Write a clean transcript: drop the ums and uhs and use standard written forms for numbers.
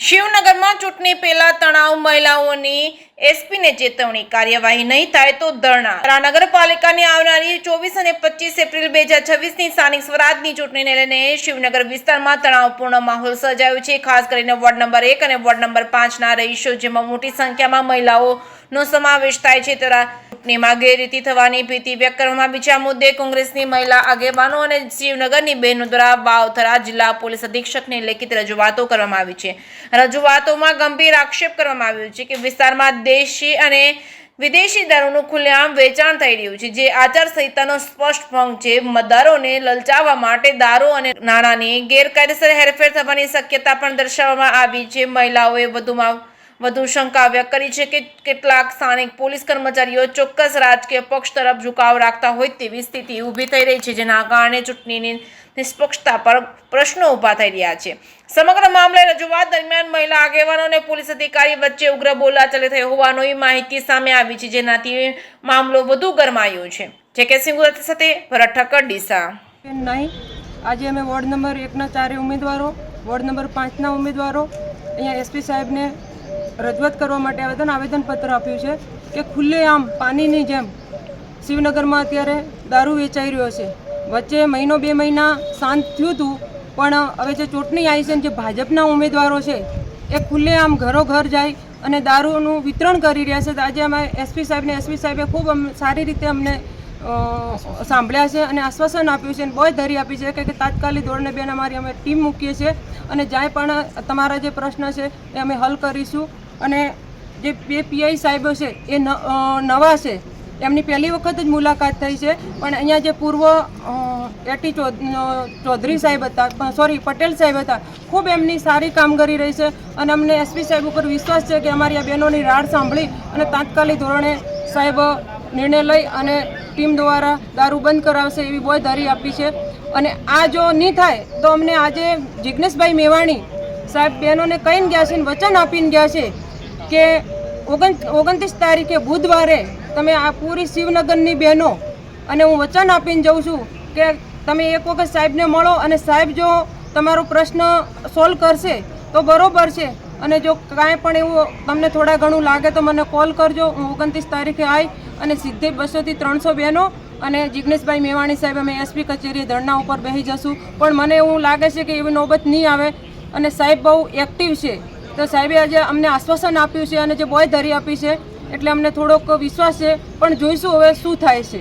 શિવનગરમાં ચૂંટણી પહેલા તણાવ, મહિલાઓની એસપીને ચેતવણી, કાર્યવાહી નહીં થાય તો ધરણા। નગરપાલિકાની આવનારી 24 અને 25 એપ્રિલ 2026ની સ્થાનિક સ્વરાજની ચૂંટણીને લઈને શિવનગર વિસ્તારમાં તણાવપૂર્ણ માહોલ સર્જાયો છે। ખાસ કરીને વોર્ડ નંબર 1 અને વોર્ડ નંબર 5ના રહીશો, જેમાં મોટી સંખ્યામાં મહિલાઓનો સમાવેશ થાય છે, ત્યારે ચૂંટણીમાં ગેરરીતિ થવાની ભીતિ વ્યક્ત કરવામાં આવી છે। આ મુદ્દે કોંગ્રેસની મહિલા આગેવાનો અને શિવનગરની બહેનો દ્વારા વાવથરા જિલ્લા પોલીસ અધિક્ષકને લેખિત રજૂઆતો કરવામાં આવી છે। રજૂઆતોમાં ગંભીર આક્ષેપ કરવામાં આવ્યો છે કે વિસ્તારમાં દેશી અને વિદેશી દારૂનું ખુલ્લેઆમ વેચાણ થઈ રહ્યું છે, જે આચારસંહિતાનો સ્પષ્ટ ભંગ છે। મતદારોને લલચાવવા માટે દારૂ અને નાણાંની ગેરકાયદેસર હેરફેર થવાની શક્યતા પણ દર્શાવવામાં આવી છે। મહિલાઓએ વધુ શંકા વ્યક્ત કરી છે કે કેટલાક સ્થાનિક પોલીસ કર્મચારીઓ ચોક્કસ રાજકીય પક્ષ તરફ ઝુકાવ રાખતા હોય તેવી સ્થિતિ ઊભી થઈ રહી છે, જેના કારણે ચૂંટણીની નિષ્પક્ષતા પર પ્રશ્નો ઊભા થઈ રહ્યા છે। સમગ્ર મામલે રજૂઆત દરમિયાન મહિલા આગેવાનો અને પોલીસ અધિકારી વચ્ચે ઉગ્ર બોલાચાલી થઈ હોવાની માહિતી સામે આવી છે, જેનાથી મામલો વધુ ગરમાયો છે। જે કે સિંગુરત સાથે ભરત ઠક્કર, ડીસા। નહીં, આજે અમે વોર્ડ નંબર 1ના 4 ઉમેદવારો, વોર્ડ નંબર 5ના ઉમેદવારો અહીંયા એસપી સાહેબને રજૂઆત કરવા માટે આવેદનપત્ર આપ્યું છે કે ખુલ્લેઆમ પાણીની જેમ શિવનગરમાં અત્યારે દારૂ વેચાઈ રહ્યો છે। વચ્ચે મહિનો 2 મહિના શાંત થયું હતું, પણ હવે જે ચૂંટણી આવી છે ને જે ભાજપના ઉમેદવારો છે એ ખુલ્લેઆમ ઘરો ઘર જાય અને દારૂનું વિતરણ કરી રહ્યા છે। આજે અમે એસપી સાહેબે ખૂબ સારી રીતે અમને સાંભળ્યા છે અને આશ્વાસન આપ્યું છે અને બાંયધરી આપી છે કે તાત્કાલિક ધોરણે બેન અમારી અમે ટીમ મૂકીએ છીએ અને જ્યાં પણ તમારા જે પ્રશ્ન છે એ અમે હલ કરીશું। અને જે બે પીઆઈ સાહેબો છે એ નવા છે, એમની પહેલી વખત જ મુલાકાત થઈ છે, પણ અહીંયા જે પૂર્વ એટી ચૌધરી સાહેબ હતા, પટેલ સાહેબ હતા, ખૂબ એમની સારી કામગીરી રહી છે અને અમને એસપી સાહેબ ઉપર વિશ્વાસ છે કે અમારી આ બહેનોની રાડ સાંભળી અને તાત્કાલિક ધોરણે સાહેબ નિર્ણય લઈ અને ટીમ દ્વારા દારૂ બંધ કરાવશે એવી બાંયધરી આપી છે। અને આ જો નહીં થાય તો અમને આજે જિજ્ઞેશભાઈ મેવાણી સાહેબ બહેનોને કહીને ગયા છે અને વચન આપીને ગયા છે કે 29 તારીખે બુધવારે તમે આ પૂરી શિવનગરની બહેનો અને હું વચન આપીને જાઉં છું કે તમે એક વખત સાહેબને મળો અને સાહેબ જો તમારો પ્રશ્ન સોલ્વ કરશે તો બરાબર છે, અને જો કાંઈ પણ એવું તમને થોડા ઘણું લાગે તો મને કોલ કરજો। હું 29 તારીખે આવી અને સીધે 200 થી 300 બહેનો અને જિજ્ઞેશભાઈ મેવાણી સાહેબ અમે એસપી કચેરીએ ધરણા ઉપર બેસી જશું, પણ મને એવું લાગે છે કે એવી નોબત નહીં આવે અને સાહેબ બહુ એક્ટિવ છે। તો સાહેબે આજે અમને આશ્વાસન આપ્યું છે અને જે બાંયધરી આપી છે એટલે અમને થોડોક વિશ્વાસ છે, પણ જોઈશું હવે શું થાય છે।